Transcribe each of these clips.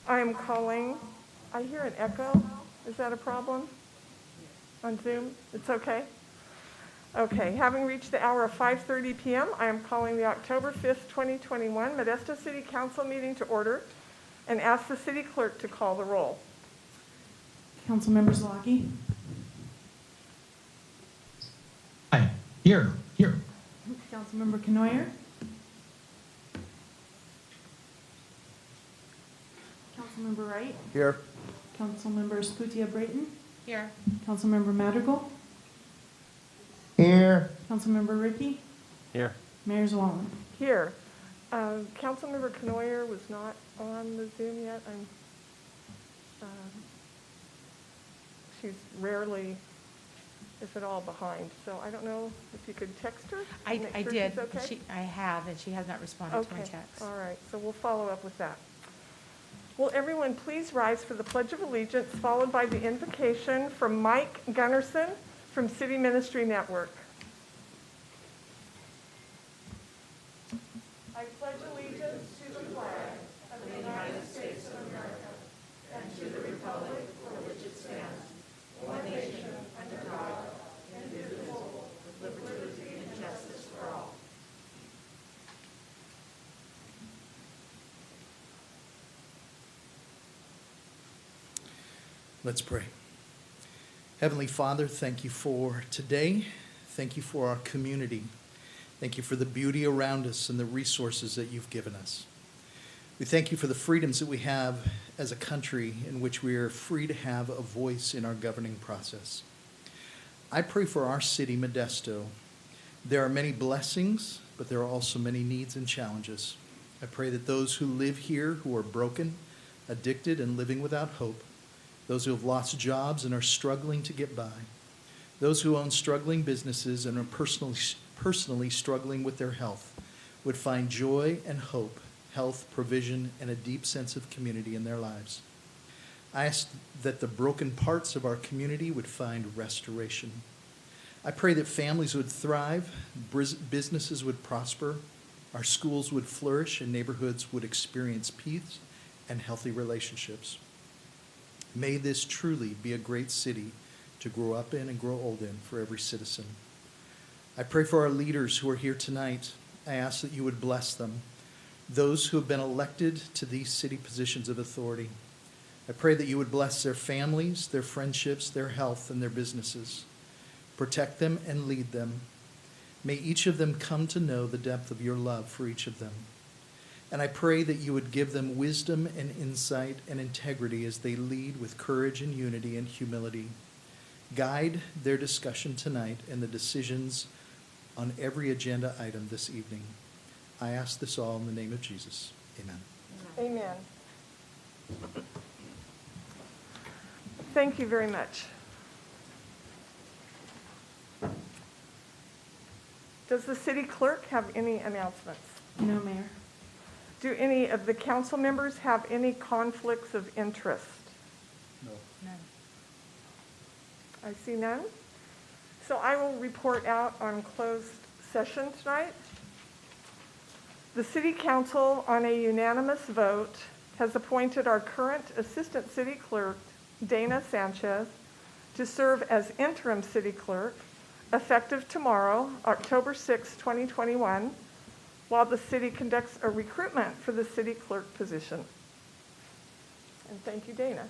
I am calling, I hear an echo. Is that a problem on Zoom? It's okay? Okay, having reached the hour of 5:30 p.m., I am calling the October 5th, 2021 Modesto City Council meeting to order and ask the city clerk to call the roll. Councilmember Zlotke. Aye. Here. Councilmember Knoyer. Councilmember Wright. Here. Councilmember Sputia-Brayton. Here. Councilmember Madrigal. Here. Councilmember Ricky. Here. Mayor Zwallen. Here. Councilmember Knoyer was not on the Zoom yet. She's rarely, if at all, behind. So I don't know if you could text her. I Sure did. she's okay? I have, and she has not responded to my Okay, text. all right, so we'll follow up with that. Will everyone please rise for the Pledge of Allegiance, followed by the invocation from Mike Gunnarsson from City Ministry Network. I pledge allegiance to the flag of the United States of America and to the republic for which it stands, one nation, under God, indivisible, with liberty and justice for all. Let's pray. Heavenly Father, thank you for today. Thank you for our community. Thank you for the beauty around us and the resources that you've given us. We thank you for the freedoms that we have as a country in which we are free to have a voice in our governing process. I pray for our city, Modesto. There are many blessings, but there are also many needs and challenges. I pray that those who live here who are broken, addicted, and living without hope, those who have lost jobs and are struggling to get by, those who own struggling businesses and are personally struggling with their health, would find joy and hope, health, provision, and a deep sense of community in their lives. I ask that the broken parts of our community would find restoration. I pray that families would thrive, businesses would prosper, our schools would flourish, and neighborhoods would experience peace and healthy relationships. May this truly be a great city to grow up in and grow old in for every citizen. I pray for our leaders who are here tonight. I ask that you would bless them, those who have been elected to these city positions of authority. I pray that you would bless their families, their friendships, their health, and their businesses. Protect them and lead them. May each of them come to know the depth of your love for each of them. And I pray that you would give them wisdom and insight and integrity as they lead with courage and unity and humility. Guide their discussion tonight and the decisions on every agenda item this evening. I ask this all in the name of Jesus. Amen. Amen. Thank you very much. Does the city clerk have any announcements? No, Mayor. Do any of the council members have any conflicts of interest? No. None. I see none. So I will report out on closed session tonight. The City Council, on a unanimous vote, has appointed our current Assistant City Clerk, Dana Sanchez, to serve as interim City Clerk, effective tomorrow, October 6, 2021, while the city conducts a recruitment for the City Clerk position. And thank you, Dana.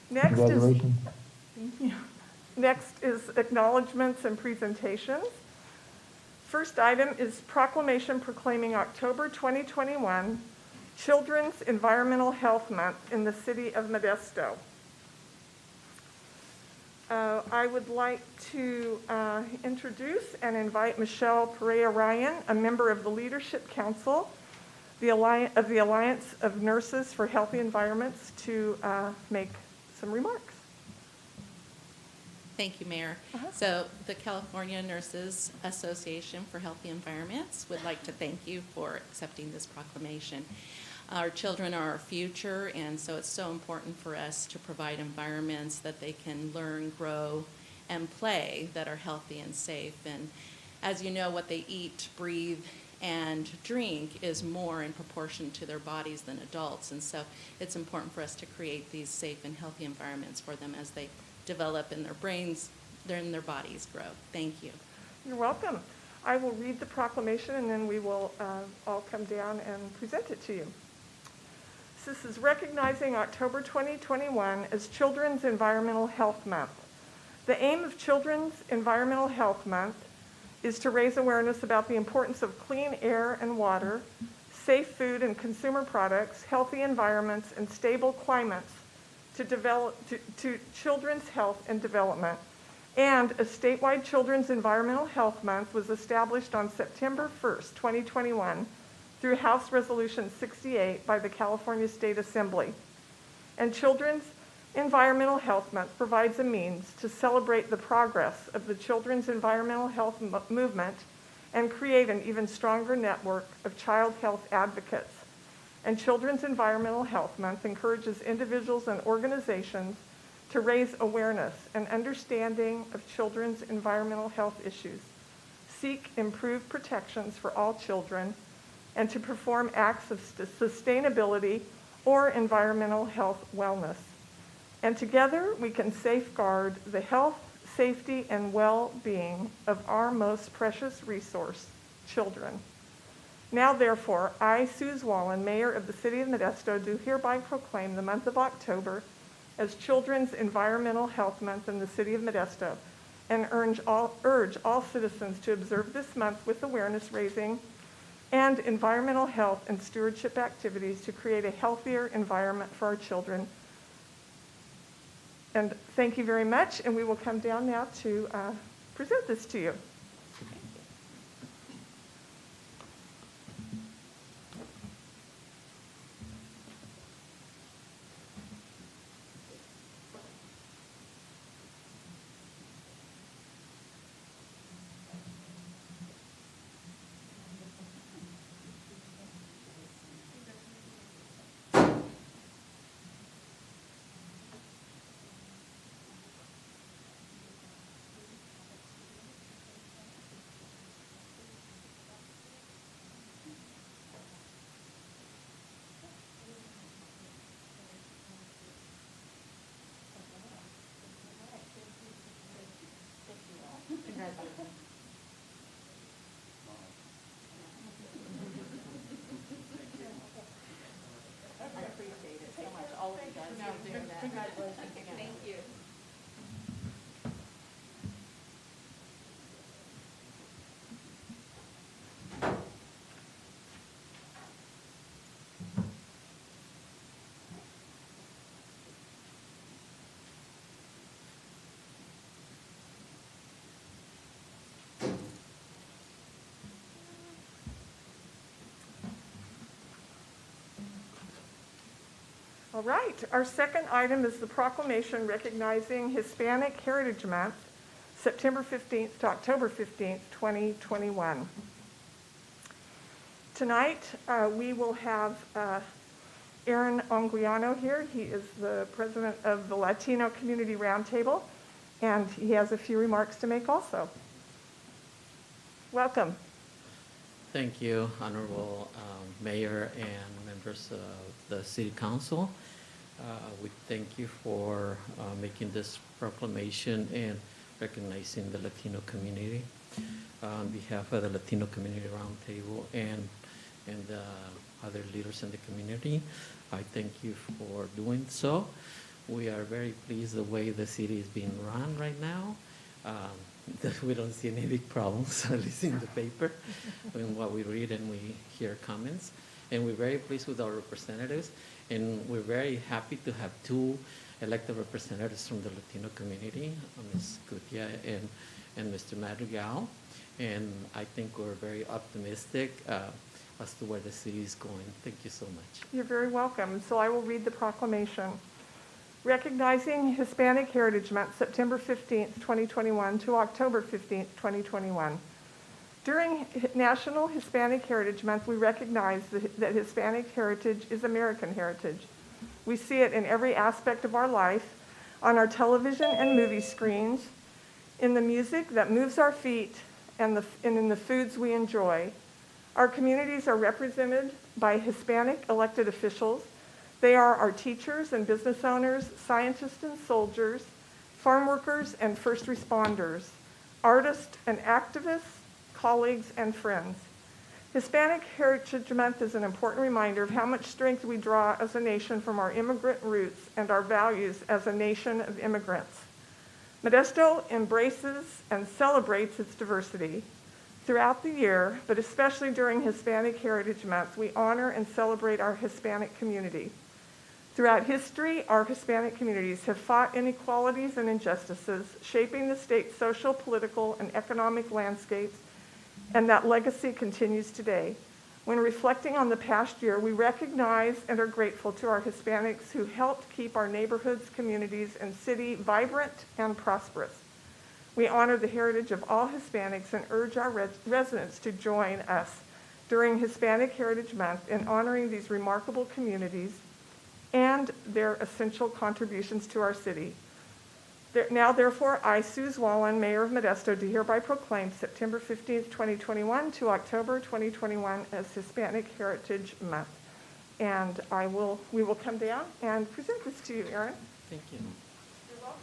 Congratulations. Thank you. Next is acknowledgements and presentations. First item is proclamation proclaiming October 2021 Children's Environmental Health Month in the City of Modesto. I would like to introduce and invite Michelle Perea-Ryan, a member of the Leadership Council of the Alliance of Nurses for Healthy Environments, to make some remarks. Thank you, Mayor. So the California Nurses Association for Healthy Environments would like to thank you for accepting this proclamation. Our children are our future, and so it's so important for us to provide environments that they can learn, grow, and play that are healthy and safe. And as you know, what they eat, breathe, and drink is more in proportion to their bodies than adults. And so it's important for us to create these safe and healthy environments for them as they develop in their brains, and their bodies grow. Thank you. You're welcome. I will read the proclamation and then we will all come down and present it to you. This is recognizing October 2021 as Children's Environmental Health Month. The aim of Children's Environmental Health Month is to raise awareness about the importance of clean air and water, safe food and consumer products, healthy environments, and stable climates to children's health and development. And a statewide Children's Environmental Health Month was established on September 1st, 2021, through House Resolution 68 by the California State Assembly. And Children's Environmental Health Month provides a means to celebrate the progress of the children's environmental health movement and create an even stronger network of child health advocates. And Children's Environmental Health Month encourages individuals and organizations to raise awareness and understanding of children's environmental health issues, seek improved protections for all children, and to perform acts of sustainability or environmental health wellness. And together we can safeguard the health, safety, and well-being of our most precious resource, children. Now therefore, I, Suze Wallen, Mayor of the City of Modesto, do hereby proclaim the month of October as Children's Environmental Health Month in the City of Modesto, and urge all citizens to observe this month with awareness raising and environmental health and stewardship activities to create a healthier environment for our children. And thank you very much, and we will come down now to present this to you. I appreciate it so much. All of you guys for doing that. Congratulations again. Thank you. All right, our second item is the proclamation recognizing Hispanic Heritage Month, September 15th to October 15th, 2021. Tonight, we will have Aaron Anguiano here. He is the president of the Latino Community Roundtable, and he has a few remarks to make also. Welcome. Thank you, Honorable Mayor and members of the City Council. We thank you for making this proclamation and recognizing the Latino community. On behalf of the Latino Community Roundtable and other leaders in the community, I thank you for doing so. We are very pleased the way the city is being run right now. We don't see any big problems, at least in the paper, in what we read and we hear comments. And we're very pleased with our representatives, and we're very happy to have two elected representatives from the Latino community, Ms. Cutia and Mr. Madrigal. And I think we're very optimistic as to where the city is going. Thank you so much. You're very welcome. So I will read the proclamation. Recognizing Hispanic Heritage Month, September 15th, 2021 to October 15th, 2021. During National Hispanic Heritage Month, we recognize that Hispanic heritage is American heritage. We see it in every aspect of our life, on our television and movie screens, in the music that moves our feet, and in the foods we enjoy. Our communities are represented by Hispanic elected officials. They are our teachers and business owners, scientists and soldiers, farm workers and first responders, artists and activists, colleagues and friends. Hispanic Heritage Month is an important reminder of how much strength we draw as a nation from our immigrant roots and our values as a nation of immigrants. Modesto embraces and celebrates its diversity. Throughout the year, but especially during Hispanic Heritage Month, we honor and celebrate our Hispanic community. Throughout history, our Hispanic communities have fought inequalities and injustices, shaping the state's social, political, and economic landscapes, and that legacy continues today. When reflecting on the past year, we recognize and are grateful to our Hispanics who helped keep our neighborhoods, communities, and city vibrant and prosperous. We honor the heritage of all Hispanics and urge our residents to join us during Hispanic Heritage Month in honoring these remarkable communities and their essential contributions to our city. Now, therefore, I, Suze Wallen, Mayor of Modesto, do hereby proclaim September 15th, 2021 to October 2021 as Hispanic Heritage Month. And we will come down and present this to you, Aaron. Thank you. You're welcome.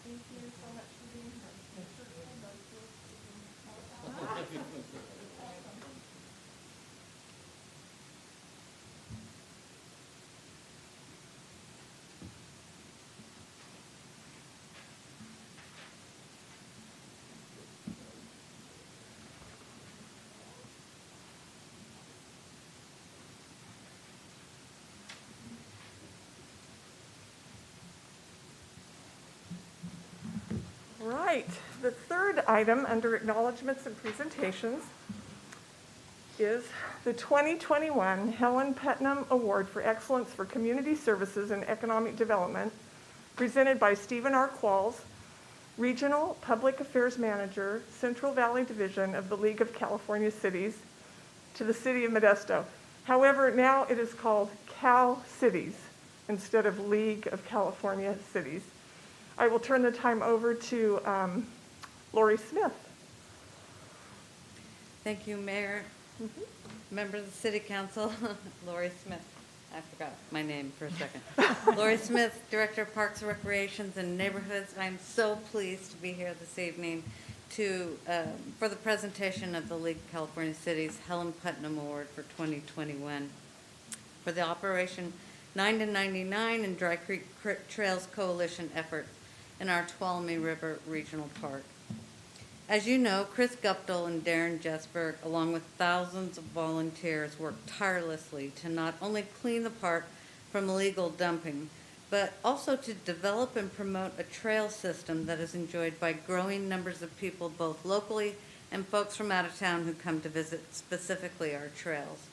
Thank you so much for being here. Right. The third item under Acknowledgements and Presentations is the 2021 Helen Putnam Award for Excellence for Community Services and Economic Development, presented by Stephen R. Qualls, Regional Public Affairs Manager, Central Valley Division of the League of California Cities, to the City of Modesto. However, now it is called Cal Cities instead of League of California Cities. I will turn the time over to Lori Smith. Thank you, Mayor. Members of the City Council, Lori Smith. I forgot my name for a second. Lori Smith, Director of Parks, Recreations, and Neighborhoods. I'm so pleased to be here this evening for the presentation of the League of California Cities Helen Putnam Award for 2021 for the Operation 9 to 99 and Dry Creek Trails Coalition effort in our Tuolumne River Regional Park. As you know, Chris Guptill and Darren Jesberg, along with thousands of volunteers, worked tirelessly to not only clean the park from illegal dumping, but also to develop and promote a trail system that is enjoyed by growing numbers of people both locally and folks from out of town who come to visit specifically our trails.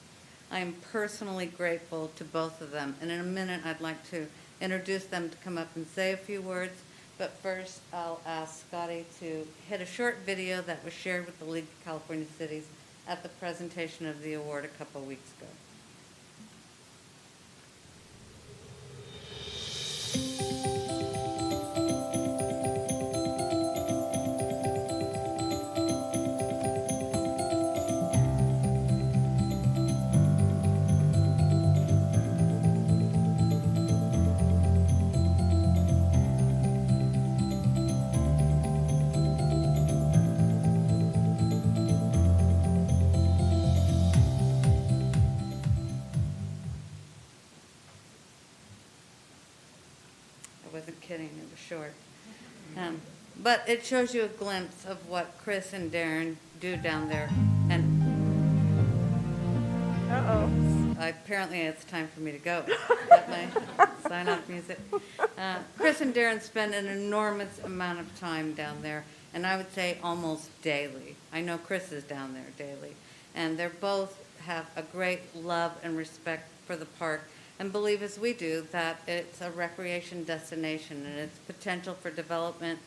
I am personally grateful to both of them, and in a minute I'd like to introduce them to come up and say a few words. But first, I'll ask Scotty to hit a short video that was shared with the League of California Cities at the presentation of the award a couple weeks ago. short. But it shows you a glimpse of what Chris and Darren do down there. And apparently it's time for me to go. Is that my sign-off music? Chris and Darren spend an enormous amount of time down there, and I would say almost daily. I know Chris is down there daily. And they're both have a great love and respect for the park and believe, as we do, that it's a recreation destination and its potential for development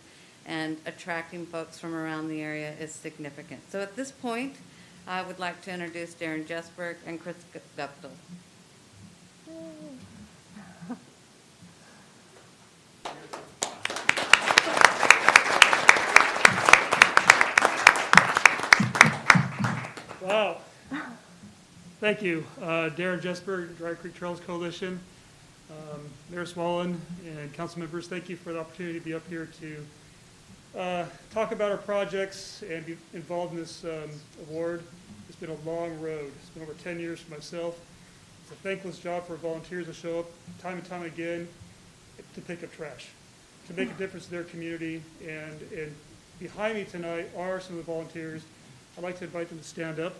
and attracting folks from around the area is significant. So at this point, I would like to introduce Darren Jesberg and Chris Guptill. Wow. Thank you. Darren Jesberg, Dry Creek Trails Coalition. Mayor Smolin and council members, thank you for the opportunity to be up here to talk about our projects and be involved in this award. It's been a long road. It's been over 10 years for myself. It's a thankless job for volunteers to show up time and time again to pick up trash, to make a difference in their community. And behind me tonight are some of the volunteers. I'd like to invite them to stand up.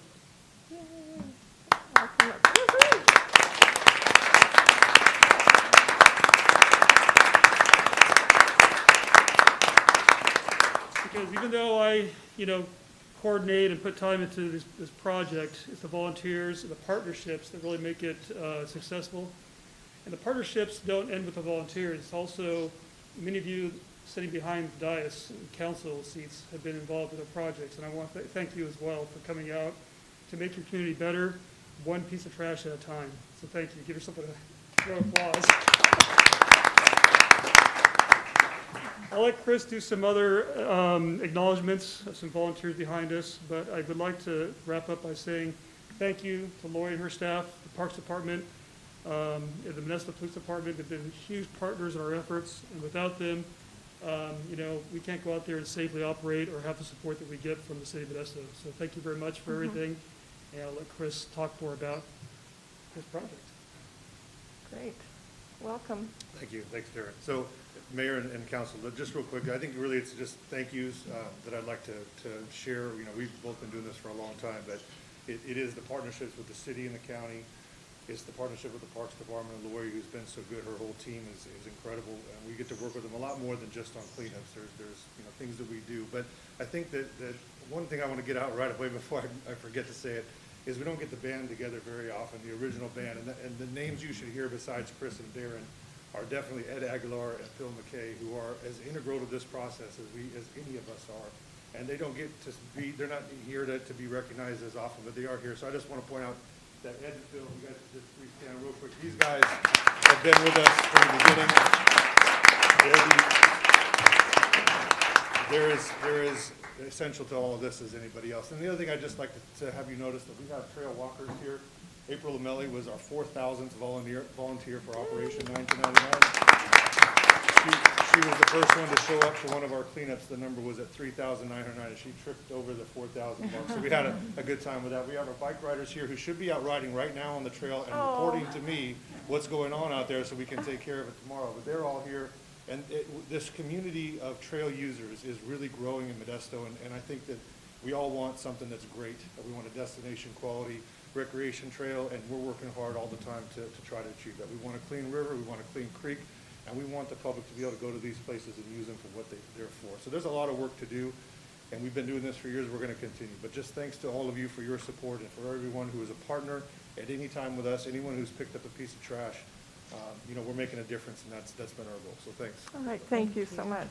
Because even though I, coordinate and put time into this project, it's the volunteers and the partnerships that really make it successful. And the partnerships don't end with the volunteers. It's also, many of you sitting behind the dais and council seats have been involved with the projects. And I want to thank you as well for coming out to make your community better, one piece of trash at a time. So thank you. Give yourself a round of applause. I'll let Chris do some other acknowledgements of some volunteers behind us, but I would like to wrap up by saying thank you to Lori and her staff, the Parks Department, and the Modesto Police Department. They've been huge partners in our efforts, and without them, we can't go out there and safely operate or have the support that we get from the City of Modesto. So thank you very much for everything, and I'll let Chris talk more about his project. Great. Welcome. Thank you. Thanks, Darren. So, Mayor and Council, just real quick, I think really it's just thank yous that I'd like to share. We've both been doing this for a long time, but it is the partnerships with the city and the county. It's the partnership with the Parks Department and Lori, who's been so good. Her whole team is incredible, and we get to work with them a lot more than just on cleanups. There's things that we do. But I think that one thing I want to get out right away before I forget to say it is we don't get the band together very often, the original band. And the names you should hear besides Chris and Darren are definitely Ed Aguilar and Phil McKay, who are as integral to this process as any of us are. And they don't get to be, they're not here to be recognized as often, but they are here. So I just want to point out that Ed and Phil, you guys just please stand real quick. These guys have been with us from the beginning. They're as essential to all of this as anybody else. And the other thing I'd just like to have you notice that we have trail walkers here. April Lamelli was our 4,000th volunteer for Operation 1999. She was the first one to show up for one of our cleanups. The number was at 3,909, and she tripped over the 4,000 mark. So we had a good time with that. We have our bike riders here who should be out riding right now on the trail and reporting to me what's going on out there so we can take care of it tomorrow. But they're all here. And this community of trail users is really growing in Modesto, and I think that we all want something that's great. We want a destination quality recreation trail, and we're working hard all the time to try to achieve that. We want a clean river, we want a clean creek, and we want the public to be able to go to these places and use them for what they're for. So there's a lot of work to do, and we've been doing this for years. We're going to continue. But just thanks to all of you for your support and for everyone who is a partner at any time with us, anyone who's picked up a piece of trash. We're making a difference, and that's been our goal. So thanks. All right. Thank you so much.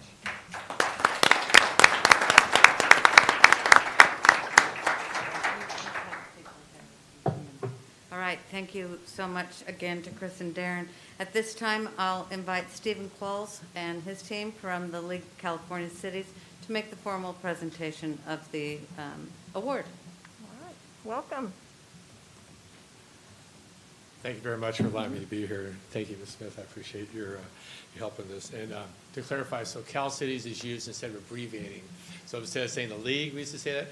All right, thank you so much again to Chris and Darren. At this time, I'll invite Stephen Qualls and his team from the League of California Cities to make the formal presentation of the award. All right. Welcome. Thank you very much for allowing me to be here. Thank you, Ms. Smith. I appreciate your help in this. And to clarify, so Cal Cities is used instead of abbreviating. So instead of saying the League, we used to say that,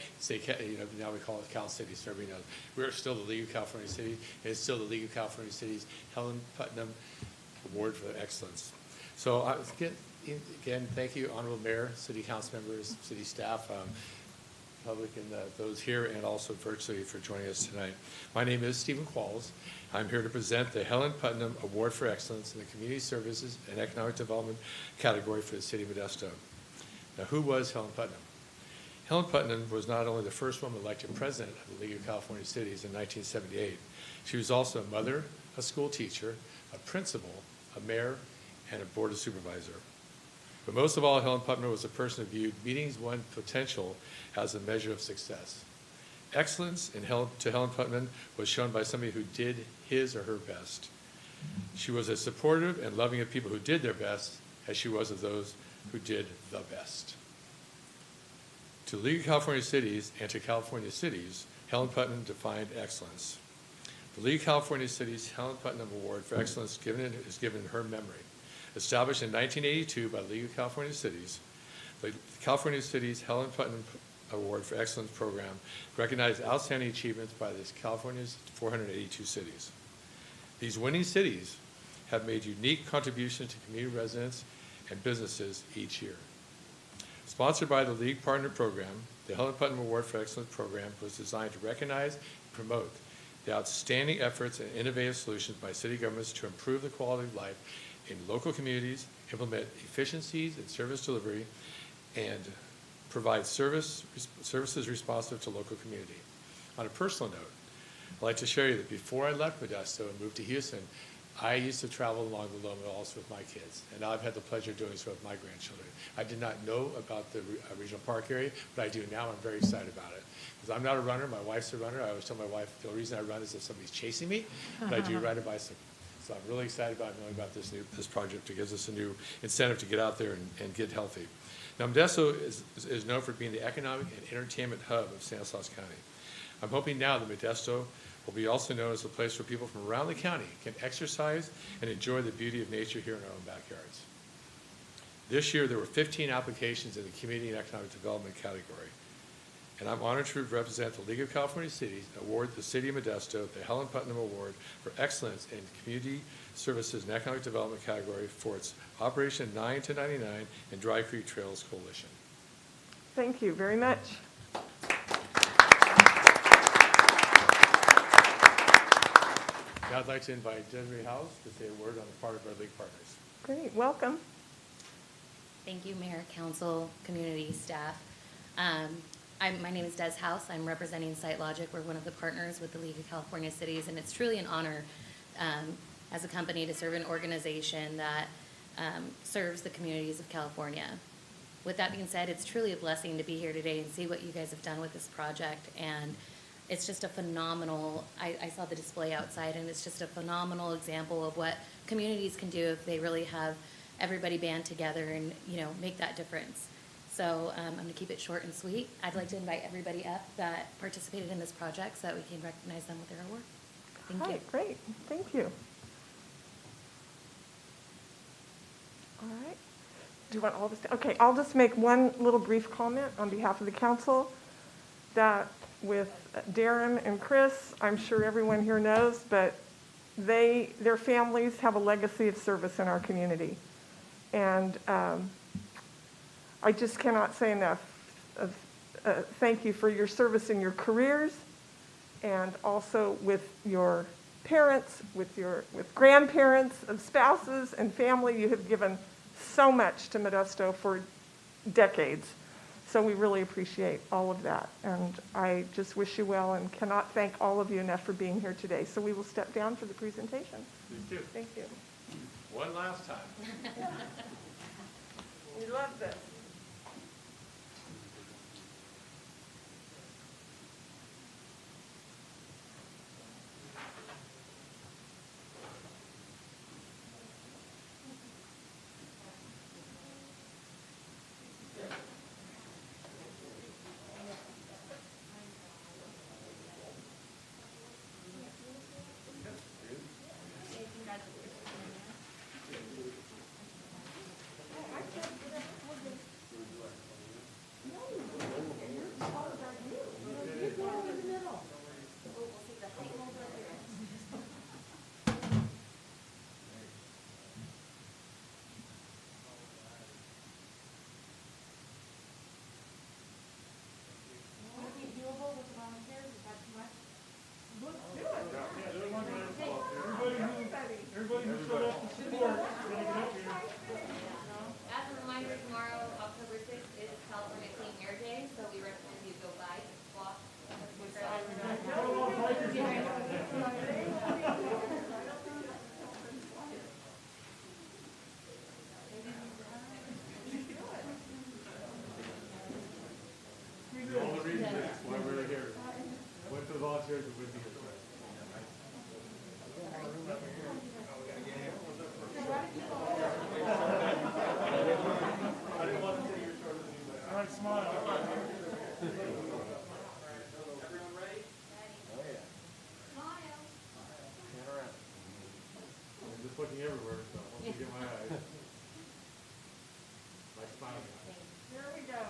now we call it Cal Cities, so everybody knows. We're still the League of California Cities. It's still the League of California Cities Helen Putnam Award for Excellence. So Again, thank you, Honorable Mayor, City Council members, city staff, public, and those here, and also virtually for joining us tonight. My name is Stephen Qualls. I'm here to present the Helen Putnam Award for Excellence in the Community Services and Economic Development category for the City of Modesto. Now, who was Helen Putnam? Helen Putnam was not only the first woman elected president of the League of California Cities in 1978, she was also a mother, a school teacher, a principal, a mayor, and a board of supervisor. But most of all, Helen Putnam was a person who viewed meeting one's potential as a measure of success. Excellence to Helen Putnam was shown by somebody who did his or her best. She was as supportive and loving of people who did their best as she was of those who did the best. To the League of California Cities and to California cities, Helen Putnam defined excellence. The League of California Cities Helen Putnam Award for Excellence is given in her memory. Established in 1982 by the League of California Cities, the California Cities Helen Putnam Award for Excellence program recognized outstanding achievements by California's 482 cities. These winning cities have made unique contributions to community residents and businesses each year. Sponsored by the League Partner Program, the Helen Putnam Award for Excellence program was designed to recognize and promote the outstanding efforts and innovative solutions by city governments to improve the quality of life in local communities, implement efficiencies in service delivery, and provide services responsive to local community. On a personal note, I'd like to share you that before I left Modesto and moved to Houston, I used to travel along the Loma also with my kids, and now I've had the pleasure of doing so with my grandchildren. I did not know about the regional park area, but I do now. I'm very excited about it. Because I'm not a runner, my wife's a runner. I always tell my wife the only reason I run is if somebody's chasing me, but I do ride a bicycle. So I'm really excited about knowing about this project. It gives us a new incentive to get out there and get healthy. Now, Modesto is known for being the economic and entertainment hub of Stanislaus County. I'm hoping now that Modesto will be also known as a place where people from around the county can exercise and enjoy the beauty of nature here in our own backyards. This year, there were 15 applications in the Community and Economic Development category. And I'm honored to represent the League of California Cities and award the City of Modesto the Helen Putnam Award for Excellence in Community Services and Economic Development category for its Operation 9 to 99 and Dry Creek Trails Coalition. Thank you very much. Now I'd like to invite Desiree House to say a word on the part of our League partners. Great, welcome. Thank you, Mayor, Council, community, staff. My name is Des House. I'm representing SiteLogic. We're one of the partners with the League of California Cities, and it's truly an honor as a company to serve an organization that serves the communities of California. With that being said, it's truly a blessing to be here today and see what you guys have done with this project, and it's just a phenomenal, I saw the display outside, and it's just a phenomenal example of what communities can do if they really have everybody band together and, make that difference. So I'm going to keep it short and sweet. I'd like to invite everybody up that participated in this project so that we can recognize them with their award. Thank you. Great, thank you. All right. Do you want all this? Okay, I'll just make one little brief comment on behalf of the council that with Darren and Chris, I'm sure everyone here knows, but their families have a legacy of service in our community. And I just cannot say enough of thank you for your service in your careers and also with your parents, with grandparents, of spouses and family. You have given so much to Modesto for decades. So we really appreciate all of that. And I just wish you well and cannot thank all of you enough for being here today. So we will step down for the presentation. Please do. Thank you. One last time. We love this. That's why we're here. Went to the volunteers, we wouldn't be here. All right, smile. I'm just looking everywhere, so I want to get my eyes. My smile. Here we go.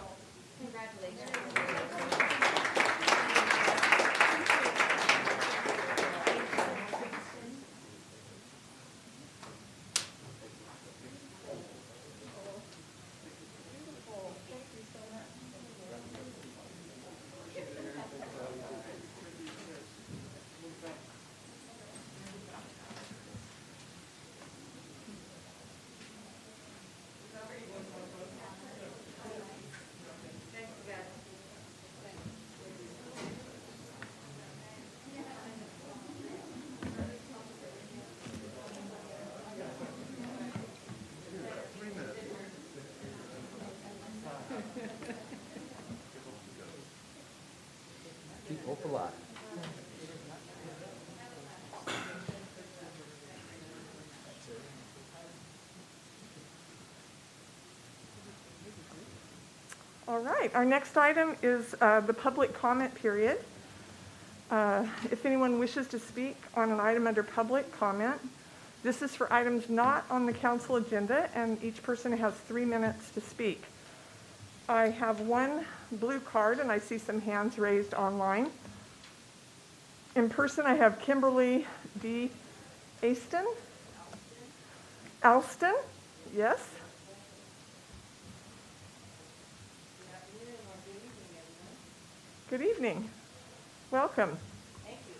Keep hope alive. All right, our next item is the public comment period. If anyone wishes to speak on an item under public comment, this is for items not on the council agenda, and each person has 3 minutes to speak. I have one blue card, and I see some hands raised online. In person, I have Kimberly D. Alston, yes. Good evening. Welcome. Thank you.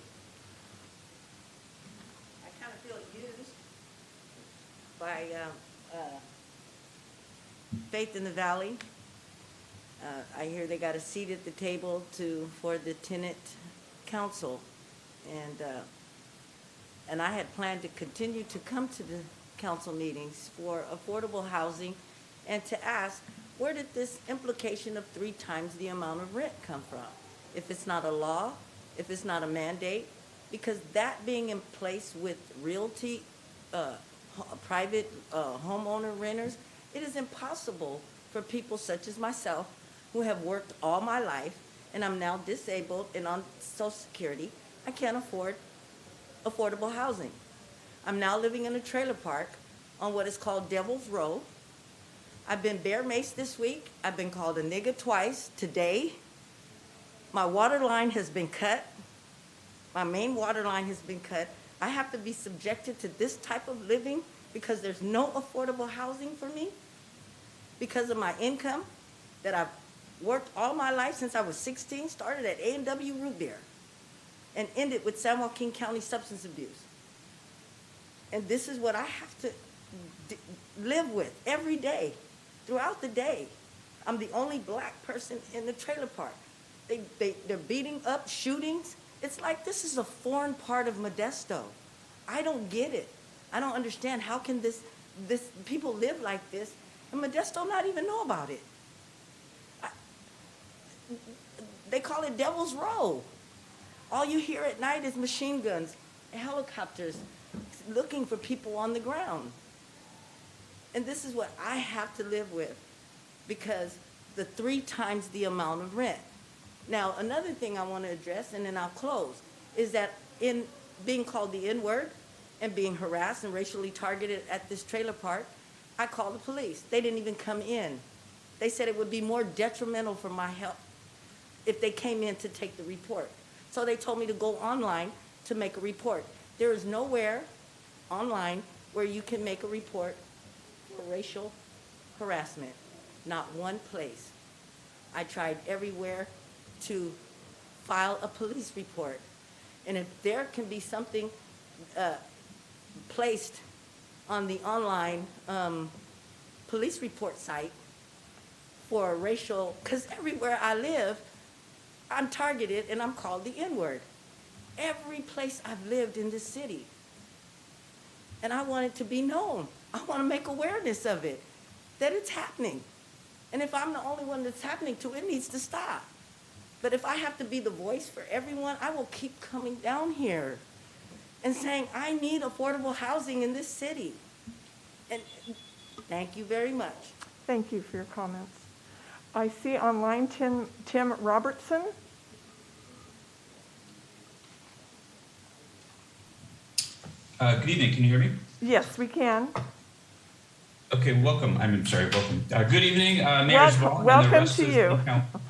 I kind of feel used by Faith in the Valley. I hear they got a seat at the table for the tenant council, and I had planned to continue to come to the council meetings for affordable housing and to ask, where did this implication of 3 times the amount of rent come from? If it's not a law, if it's not a mandate, because that being in place with realty, private homeowner renters, it is impossible for people such as myself who have worked all my life and I'm now disabled and on Social Security. I can't afford affordable housing. I'm now living in a trailer park on what is called Devil's Row. I've been bear maced this week. I've been called a nigger twice today. My water line has been cut. My main water line has been cut. I have to be subjected to this type of living because there's no affordable housing for me because of my income that I've worked all my life since I was 16, started at A&W Root Beer, and ended with San Joaquin County substance abuse. And this is what I have to live with every day, throughout the day. I'm the only black person in the trailer park. They're beating up, shootings. It's like this is a foreign part of Modesto. I don't get it. I don't understand how can this people live like this and Modesto not even know about it. They call it Devil's Row. All you hear at night is machine guns, helicopters looking for people on the ground. And this is what I have to live with because the 3 times the amount of rent. Now, another thing I want to address, and then I'll close, is that in being called the N-word and being harassed and racially targeted at this trailer park, I called the police. They didn't even come in. They said it would be more detrimental for my health if they came in to take the report. So they told me to go online to make a report. There is nowhere online where you can make a report for racial harassment. Not one place. I tried everywhere to file a police report. And if there can be something placed on the online police report site for a racial, because everywhere I live, I'm targeted and I'm called the N-word. Every place I've lived in this city. And I want it to be known. I want to make awareness of it, that it's happening. And if I'm the only one that's happening to, it needs to stop. But if I have to be the voice for everyone, I will keep coming down here and saying, I need affordable housing in this city. And thank you very much. Thank you for your comments. I see online Tim Robertson. Good evening, can you hear me? Yes, we can. Okay, welcome. Welcome. Good evening, Mayor Zwall and the Welcome rest to of the you. council.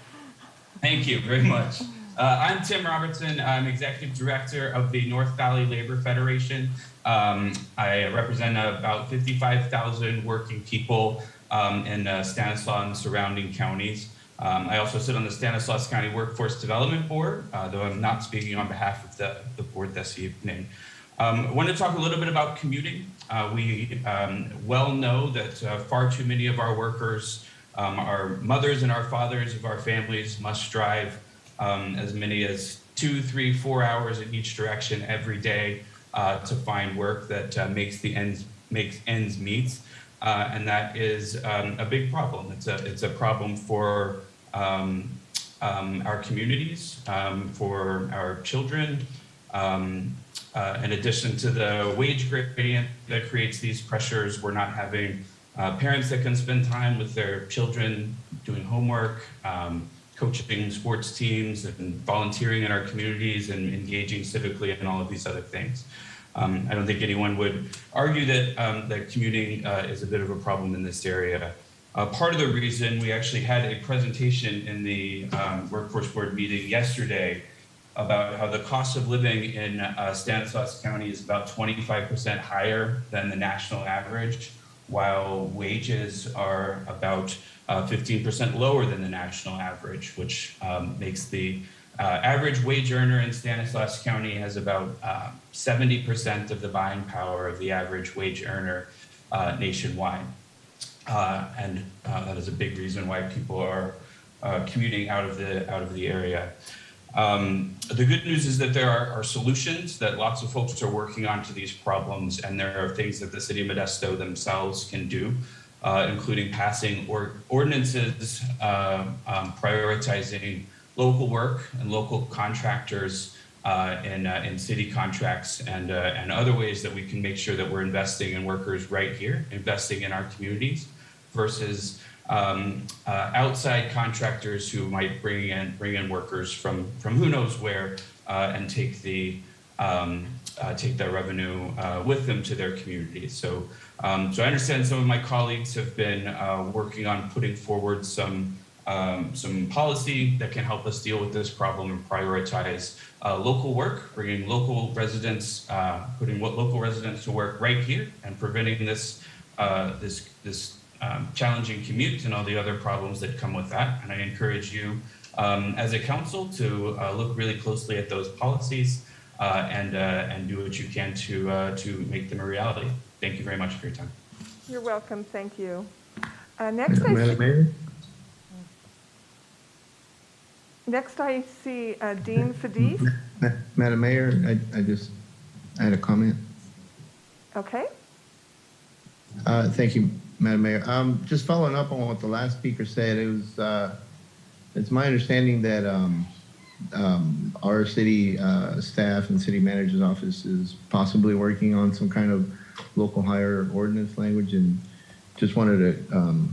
Thank you very much. I'm Tim Robertson. I'm Executive Director of the North Valley Labor Federation. I represent about 55,000 working people in Stanislaus and surrounding counties. I also sit on the Stanislaus County Workforce Development Board, though I'm not speaking on behalf of the board this evening. I want to talk a little bit about commuting. We well know that far too many of our workers, our mothers and our fathers of our families must drive as many as 2, 3, 4 hours in each direction every day to find work that makes ends meet. And that is a big problem. It's a problem for our communities, for our children, in addition to the wage gradient that creates these pressures. We're not having parents that can spend time with their children doing homework, coaching sports teams, and volunteering in our communities, and engaging civically and all of these other things. I don't think anyone would argue that commuting is a bit of a problem in this area. Part of the reason we actually had a presentation in the Workforce Board meeting yesterday about how the cost of living in Stanislaus County is about 25% higher than the national average, while wages are about 15% lower than the national average, which makes the average wage earner in Stanislaus County has about 70% of the buying power of the average wage earner nationwide. And that is a big reason why people are commuting out of the area. The good news is that there are solutions that lots of folks are working on to these problems, and there are things that the City of Modesto themselves can do, including passing ordinances prioritizing local work and local contractors in city contracts, and other ways that we can make sure that we're investing in workers right here, investing in our communities, versus outside contractors who might bring in workers from who knows where and take that revenue with them to their communities. So I understand some of my colleagues have been working on putting forward some policy that can help us deal with this problem and prioritize local work, bringing local residents, putting local residents to work right here, and preventing this challenging commute and all the other problems that come with that. And I encourage you as a council to look really closely at those policies and do what you can to make them a reality. Thank you very much for your time. You're welcome. Thank you. Next, I see Dean Fadif. Madam Mayor, I had a comment. Okay. Thank you, Madam Mayor. Just following up on what the last speaker said, it's my understanding that our city staff and city manager's office is possibly working on some kind of local hire ordinance language, and just wanted to,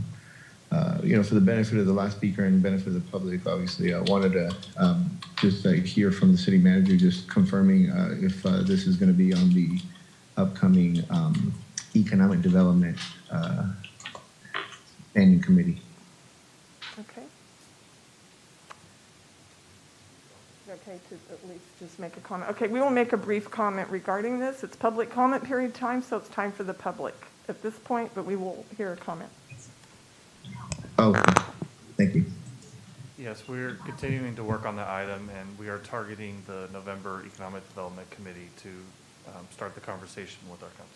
for the benefit of the last speaker and benefit of the public, obviously, I wanted to just hear from the city manager, just confirming if this is going to be on the upcoming economic development standing committee. Okay. Okay, to at least just make a comment. Okay, we will make a brief comment regarding this. It's public comment period time, so it's time for the public at this point, but we will hear a comment. Oh, thank you. Yes, we're continuing to work on the item, and we are targeting the November Economic Development Committee to start the conversation with our council.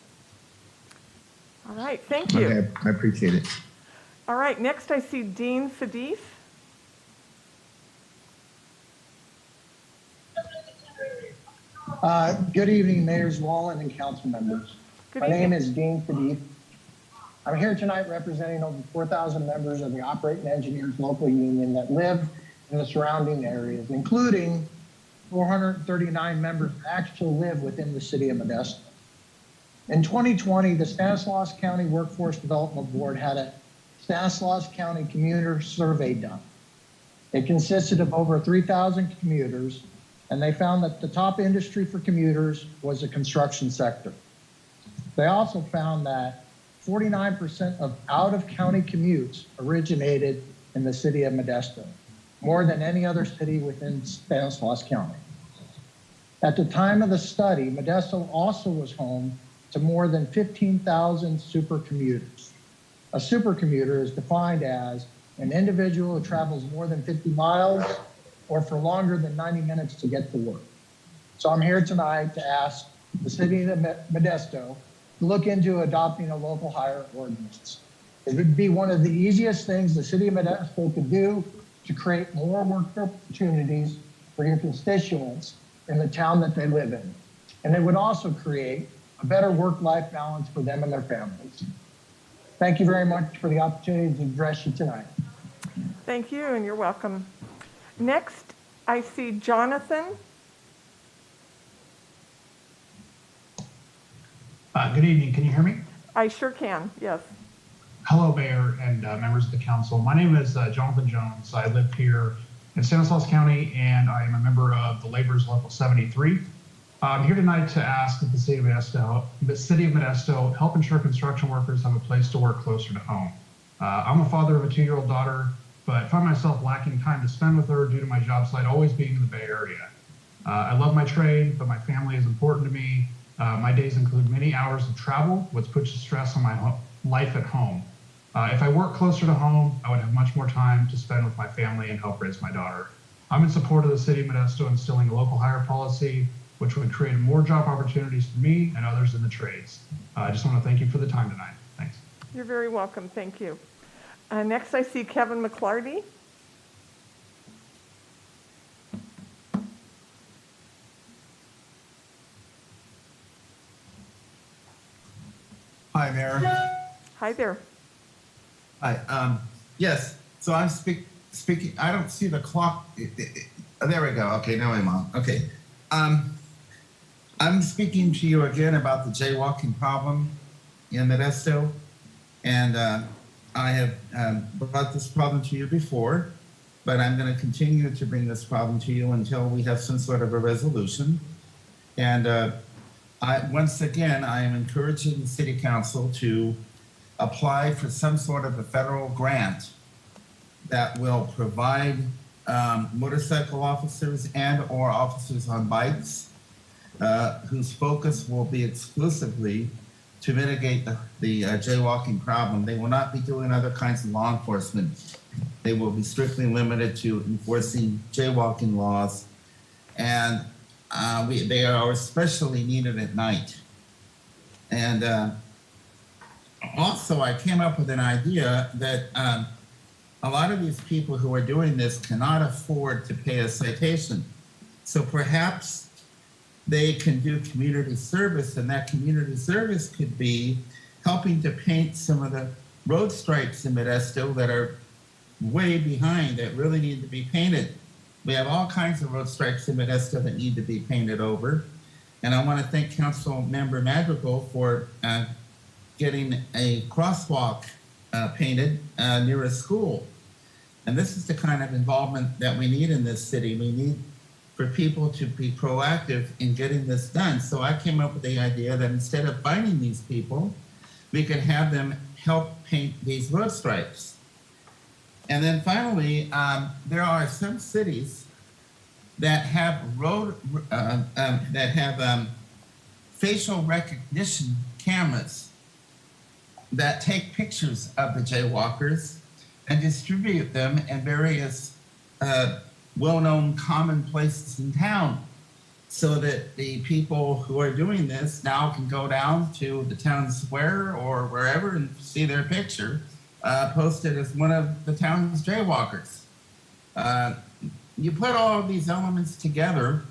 All right, thank you. Okay, I appreciate it. All right, next I see Dean Fadif. Good evening, Mayors Wallen and council members. My name is Dean Fadif. I'm here tonight representing over 4,000 members of the Operating Engineers Local Union that live and the surrounding areas, including 439 members that actually live within the city of Modesto. In 2020, the Stanislaus County Workforce Development Board had a Stanislaus County commuter survey done. It consisted of over 3,000 commuters, and they found that the top industry for commuters was the construction sector. They also found that 49% of out-of-county commutes originated in the city of Modesto, more than any other city within Stanislaus County. At the time of the study, Modesto also was home to more than 15,000 supercommuters. A supercommuter is defined as an individual who travels more than 50 miles or for longer than 90 minutes to get to work. So I'm here tonight to ask the city of Modesto to look into adopting a local hire ordinance. It would be one of the easiest things the city of Modesto could do to create more work opportunities for your constituents in the town that they live in. And it would also create a better work-life balance for them and their families. Thank you very much for the opportunity to address you tonight. Thank you, and you're welcome. Next, I see Jonathan. Good evening. Can you hear me? I sure can, yes. Hello, Mayor and members of the council. My name is Jonathan Jones. I live here in Stanislaus County, and I am a member of the Laborers Local 73. I'm here tonight to ask that the City of Modesto help ensure construction workers have a place to work closer to home. I'm a father of a 2-year-old daughter, but find myself lacking time to spend with her due to my job site always being in the Bay Area. I love my trade, but my family is important to me. My days include many hours of travel, which puts stress on my life at home. If I work closer to home, I would have much more time to spend with my family and help raise my daughter. I'm in support of the City of Modesto instilling a local hire policy, which would create more job opportunities for me and others in the trades. I just want to thank you for the time tonight. Thanks. You're very welcome. Thank you. Next, I see Kevin McClarty. Hi, Mayor. Hi there. Hi. Yes. So I'm speaking. I don't see the clock. There we go. Okay. Now I'm on. Okay. I'm speaking to you again about the jaywalking problem in Modesto, and I have brought this problem to you before, but I'm going to continue to bring this problem to you until we have some sort of a resolution. And once again, I am encouraging the City Council to apply for some sort of a federal grant that will provide motorcycle officers and/or officers on bikes whose focus will be exclusively to mitigate the jaywalking problem. They will not be doing other kinds of law enforcement. They will be strictly limited to enforcing jaywalking laws, and they are especially needed at night. And also, I came up with an idea that a lot of these people who are doing this cannot afford to pay a citation. So perhaps they can do community service, and that community service could be helping to paint some of the road stripes in Modesto that are way behind, that really need to be painted. We have all kinds of road stripes in Modesto that need to be painted over. And I want to thank Council Member Madrigal for getting a crosswalk painted near a school. And this is the kind of involvement that we need in this city. We need for people to be proactive in getting this done. So I came up with the idea that instead of finding these people, we could have them help paint these road stripes. And then finally, there are some cities that have facial recognition cameras that take pictures of the jaywalkers and distribute them in various well-known common places in town, so that the people who are doing this now can go down to the town square or wherever and see their picture posted as one of the town's jaywalkers. You put all of these elements together,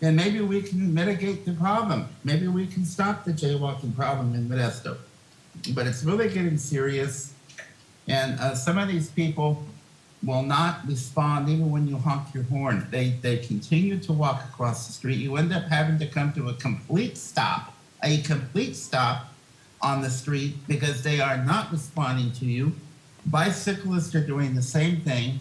and maybe we can mitigate the problem. Maybe we can stop the jaywalking problem in Modesto. But it's really getting serious, and some of these people will not respond even when you honk your horn. They continue to walk across the street. You end up having to come to a complete stop on the street because they are not responding to you. Bicyclists are doing the same thing.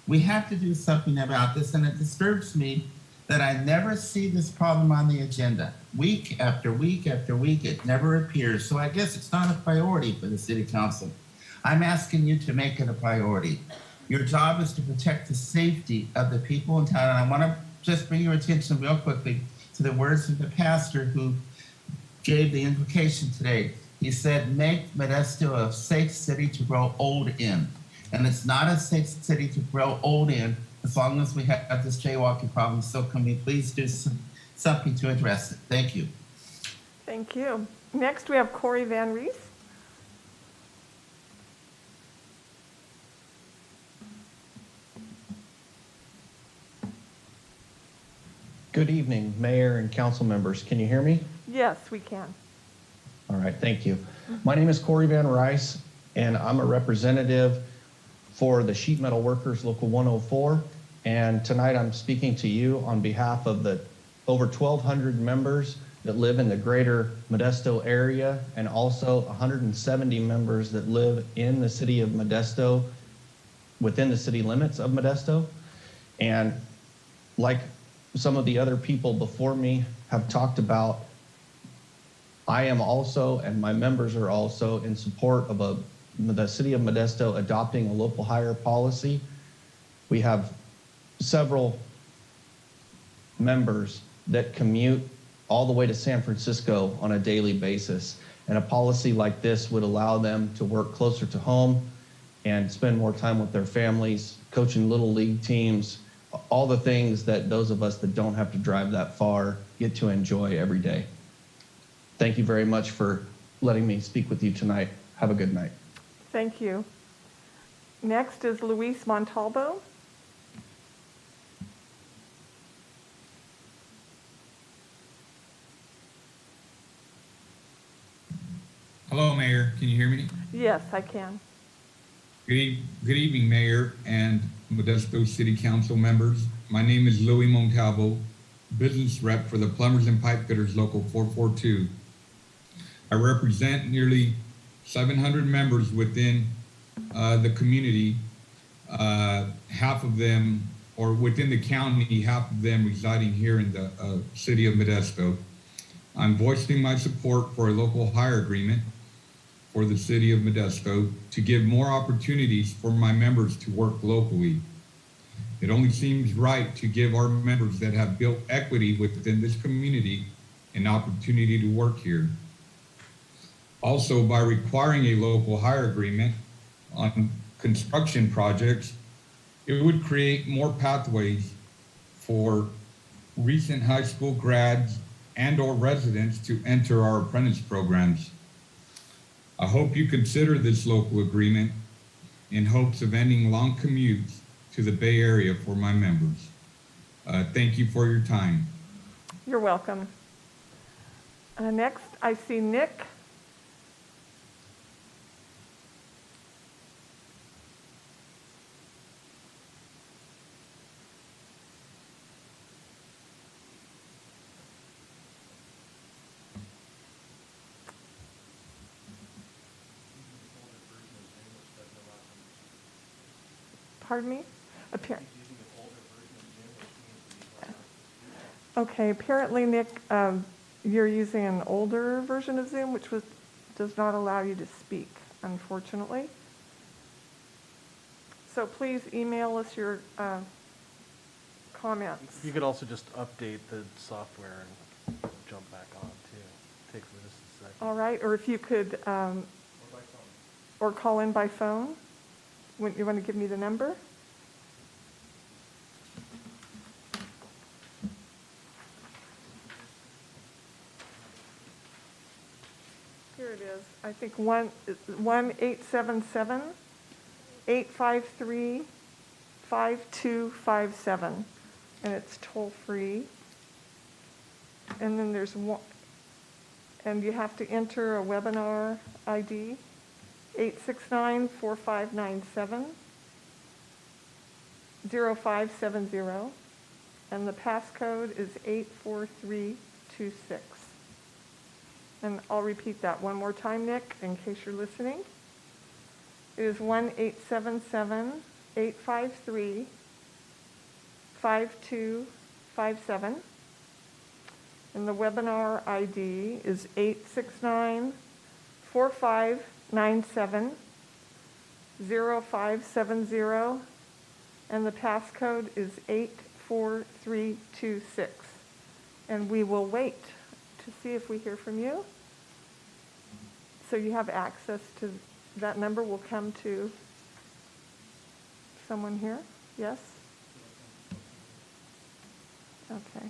We have to do something about this, and it disturbs me that I never see this problem on the agenda. Week after week after week, it never appears. So I guess it's not a priority for the city council. I'm asking you to make it a priority. Your job is to protect the safety of the people in town. And I want to just bring your attention real quickly to the words of the pastor who gave the invocation today. He said, make Modesto a safe city to grow old in. And it's not a safe city to grow old in as long as we have this jaywalking problem. So can we please do something to address it? Thank you. Thank you. Next, we have Corey Van Rees. Good evening, Mayor and council members. Can you hear me? Yes, we can. All right, thank you. My name is Corey Van Rice, and I'm a representative for the Sheet Metal Workers Local 104. And tonight I'm speaking to you on behalf of the over 1,200 members that live in the greater Modesto area, and also 170 members that live in the city of Modesto, within the city limits of Modesto. And like some of the other people before me have talked about, I am also, and my members are also, in support of the city of Modesto adopting a local hire policy. We have several members that commute all the way to San Francisco on a daily basis. And a policy like this would allow them to work closer to home and spend more time with their families, coaching little league teams, all the things that those of us that don't have to drive that far get to enjoy every day. Thank you very much for letting me speak with you tonight. Have a good night. Thank you. Next is Luis Montalvo. Hello, Mayor. Can you hear me? Yes, I can. Good evening, Mayor and Modesto City Council members. My name is Louis Montalvo, business rep for the Plumbers and Pipe Fitters Local 442. I represent nearly 700 members within the community, half of them, or within the county, half of them residing here in the city of Modesto. I'm voicing my support for a local hire agreement for the city of Modesto to give more opportunities for my members to work locally. It only seems right to give our members that have built equity within this community an opportunity to work here. Also, by requiring a local hire agreement on construction projects, it would create more pathways for recent high school grads and/or residents to enter our apprentice programs. I hope you consider this local agreement in hopes of ending long commutes to the Bay Area for my members. Thank you for your time. You're welcome. Next, I see Nick. Pardon me? Okay, apparently, Nick, you're using an older version of Zoom, which does not allow you to speak, unfortunately. So please email us your comments. You could also just update the software and jump back on too. Takes just a second. All right, or if you could, or call in by phone. You want to give me the number? Here it is. I think 1-877-853-5257, and it's toll free. And then there's one, and you have to enter a webinar ID. 869-4597. 0570, and the passcode is 84326. And I'll repeat that one more time, Nick, in case you're listening. It is 1-877-853-5257. And the webinar ID is 869-4597-0570. And the passcode is 84326. And we will wait to see if we hear from you. So you have access to that number. Will come to someone here. Yes? Okay.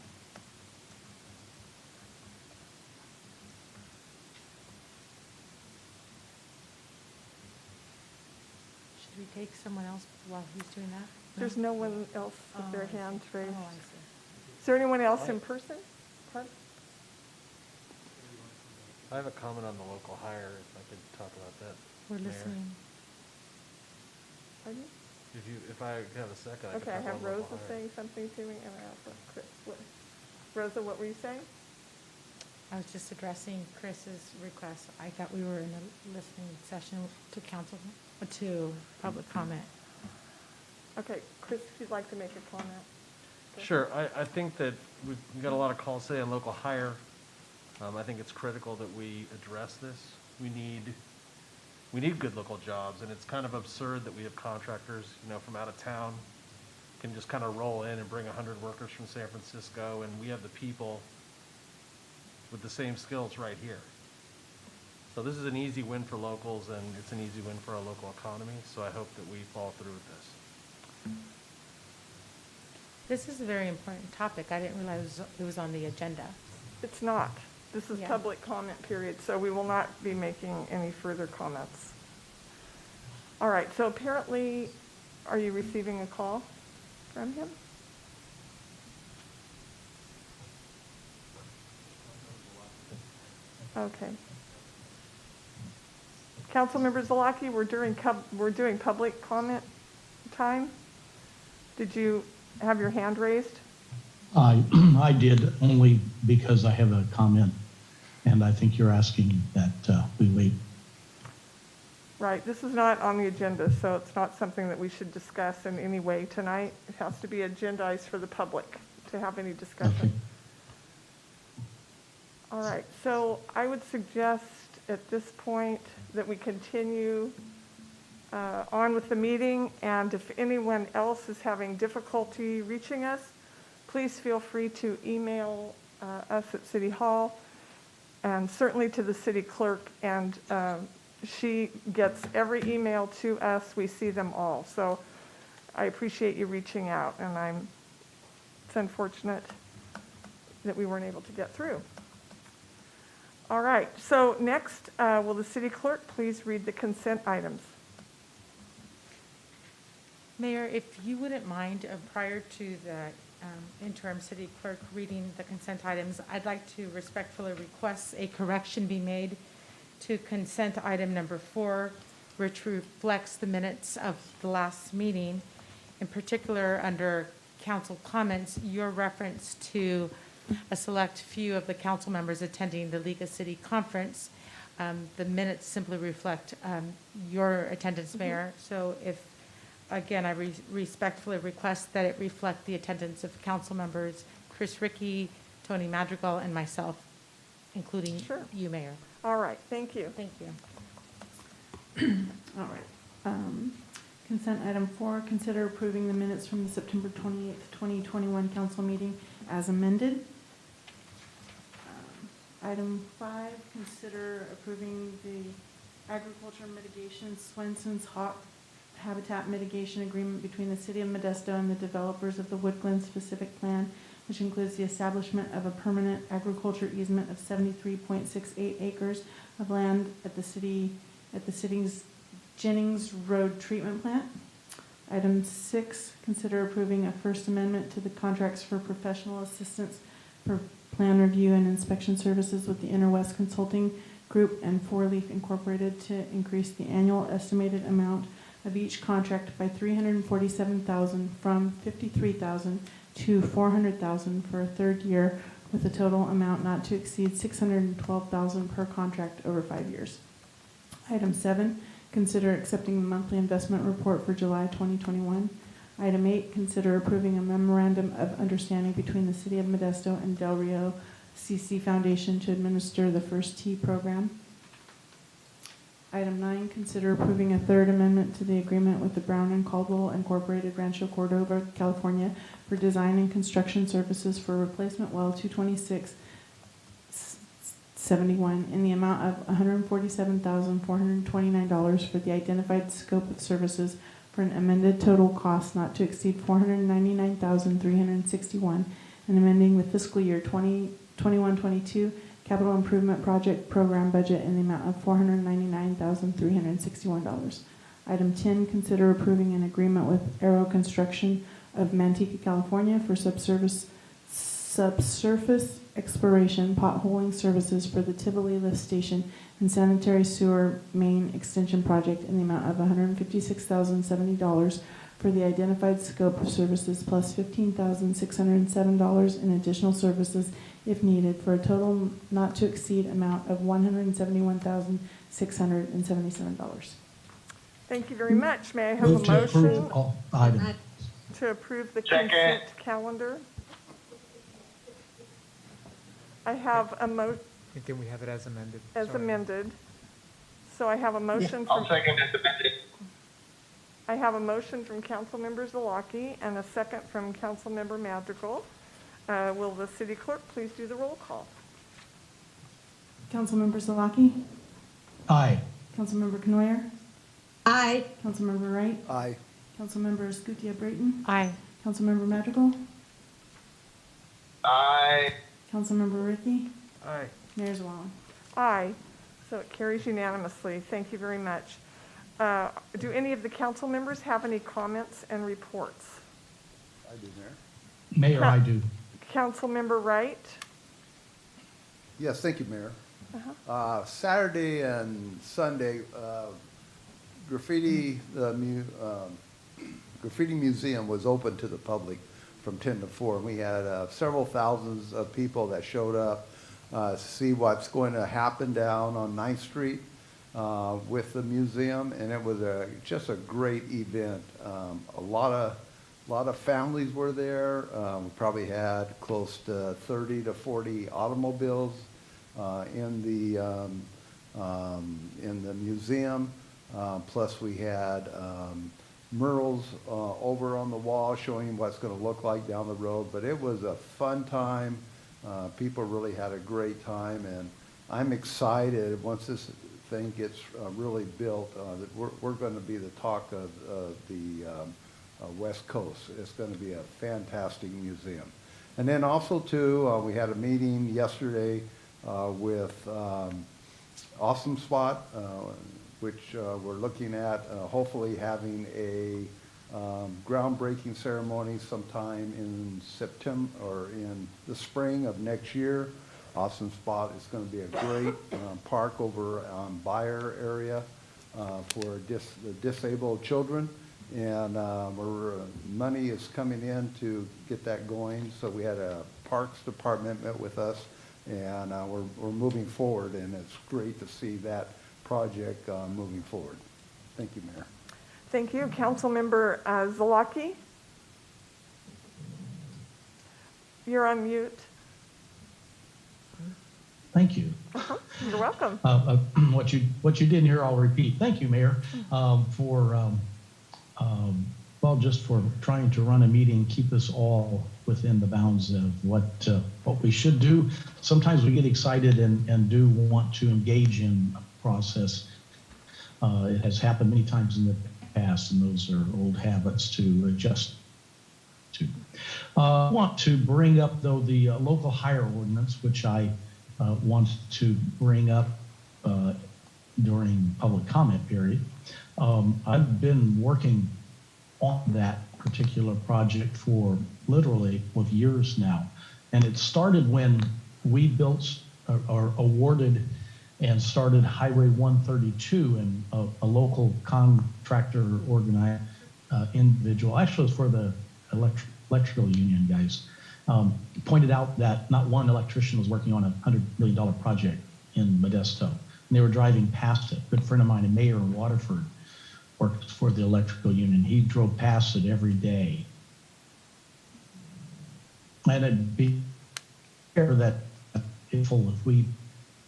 Should we take someone else while he's doing that? There's no one else with their hand raised. Oh, I see. Is there anyone else in person? What? I have a comment on the local hire, if I could talk about that. We're Mayor. listening. Pardon? If I have a second, I could Okay, I talk have about local Rosa hire. saying something to me, and I also Chris. Rosa, what were you saying? I was just addressing Chris's request. I thought we were in a listening session to council, to public comment. Okay, Chris, if you'd like to make a comment. Sure, I think that we've got a lot of calls today on local hire. I think it's critical that we address this. We need good local jobs, and it's kind of absurd that we have contractors, from out of town can just kind of roll in and bring 100 workers from San Francisco, and we have the people with the same skills right here. So this is an easy win for locals, and it's an easy win for our local economy, so I hope that we follow through with this. This is a very important topic. I didn't realize it was on the agenda. It's not. This is Yeah. public comment period, so we will not be making any further comments. All right, so apparently, are you receiving a call from him? Okay. Councilmember Zalaki, we're doing public comment time. Did you have your hand raised? I did, only because I have a comment, and I think you're asking that we wait. Right, this is not on the agenda, so it's not something that we should discuss in any way tonight. It has to be agendized for the public to have any discussion. Okay. All right, so I would suggest at this point that we continue on with the meeting, and if anyone else is having difficulty reaching us, please feel free to email us at City Hall, and certainly to the city clerk, and she gets every email to us. We see them all. So I appreciate you reaching out, and it's unfortunate that we weren't able to get through. All right, so next, will the city clerk please read the consent items? Mayor, if you wouldn't mind, prior to the interim city clerk reading the consent items, I'd like to respectfully request a correction be made to consent item number 4, which reflects the minutes of the last meeting. In particular, under council comments, your reference to a select few of the council members attending the League of City Conference. The minutes simply reflect your attendance, Mayor. So if, again, I respectfully request that it reflect the attendance of council members Chris Rickey, Tony Madrigal, and myself, including you, Mayor. All right, thank you. Thank you. All right. Consent item 4, consider approving the minutes from the September 28th, 2021 council meeting as amended. Item 5, consider approving the agriculture mitigation Swenson's Hawk Habitat Mitigation Agreement between the City of Modesto and the developers of the Woodland Specific Plan, which includes the establishment of a permanent agriculture easement of 73.68 acres of land at the city's Jennings Road Treatment Plant. Item 6, consider approving a first amendment to the contracts for professional assistance for plan review and inspection services with the Inner West Consulting Group and 4 Leaf Incorporated to increase the annual estimated amount of each contract by $347,000 from $53,000 to $400,000 for a third year, with a total amount not to exceed $612,000 per contract over 5 years. Item 7, consider accepting the monthly investment report for July 2021. Item 8, consider approving a memorandum of understanding between the City of Modesto and Del Rio CC Foundation to administer the First Tee program. Item 9, consider approving a third amendment to the agreement with the Brown and Caldwell Incorporated Rancho Cordova, California for design and construction services for replacement well 22671 in the amount of $147,429 for the identified scope of services for an amended total cost not to exceed $499,361 and amending the fiscal year 2021-22 Capital Improvement Project Program budget in the amount of $499,361. Item 10, consider approving an agreement with Aero Construction of Manteca, California for subsurface exploration potholing services for the Tivoli lift station and sanitary sewer main extension project in the amount of $156,070 for the identified scope of services plus $15,607 in additional services if needed, for a total not to exceed amount of $171,677. Thank you very much. May I have a Move to approve motion all items. to approve the consent calendar? I have a Can we have it as amended? as Sorry. amended. So I have a motion I'll from, second as amended. I have a motion from Councilmember Zalaki and a second from Councilmember Madrigal. Will the city clerk please do the roll call? Councilmember Zalaki? Aye. Councilmember Knoyer? Aye. Councilmember Wright? Aye. Councilmember Escutia Brayton? Aye. Councilmember Madrigal? Aye. Councilmember Ricky? Aye. Mayor Zawalin? Aye. So it carries unanimously. Thank you very much. Do any of the council members have any comments and reports? I do, Mayor. Mayor, I do. Councilmember Wright? Yes, thank you, Mayor. Saturday and Sunday, Graffiti Museum was open to the public from 10 to 4. We had several thousands of people that showed up to see what's going to happen down on 9th Street with the museum, and it was just a great event. A lot of families were there. We probably had close to 30 to 40 automobiles in the museum. Plus we had murals over on the wall showing what's going to look like down the road. But it was a fun time. People really had a great time, and I'm excited once this thing gets really built that we're going to be the talk of the West Coast. It's going to be a fantastic museum. And then also too, we had a meeting yesterday with Awesome Spot, which we're looking at hopefully having a groundbreaking ceremony sometime in September or in the spring of next year. Awesome Spot is going to be a great park over on Bayer area for the disabled children. And money is coming in to get that going. So we had a Parks Department met with us, and we're moving forward, and it's great to see that project moving forward. Thank you, Mayor. Thank you. Councilmember Zalaki? You're on mute. Thank you. You're welcome. What you didn't hear, I'll repeat. Thank you, Mayor, just for trying to run a meeting, keep us all within the bounds of what we should do. Sometimes we get excited and do want to engage in a process. It has happened many times in the past, and those are old habits to adjust to. I want to bring up, though, the local hire ordinance, which I want to bring up during public comment period. I've been working on that particular project for literally years now. And it started when we built or awarded and started Highway 132, and a local contractor organized individual, actually it was for the electrical union guys, pointed out that not one electrician was working on a $100 million project in Modesto. And they were driving past it. A good friend of mine, a mayor in Waterford, worked for the electrical union. He drove past it every day. And it'd be fair that if we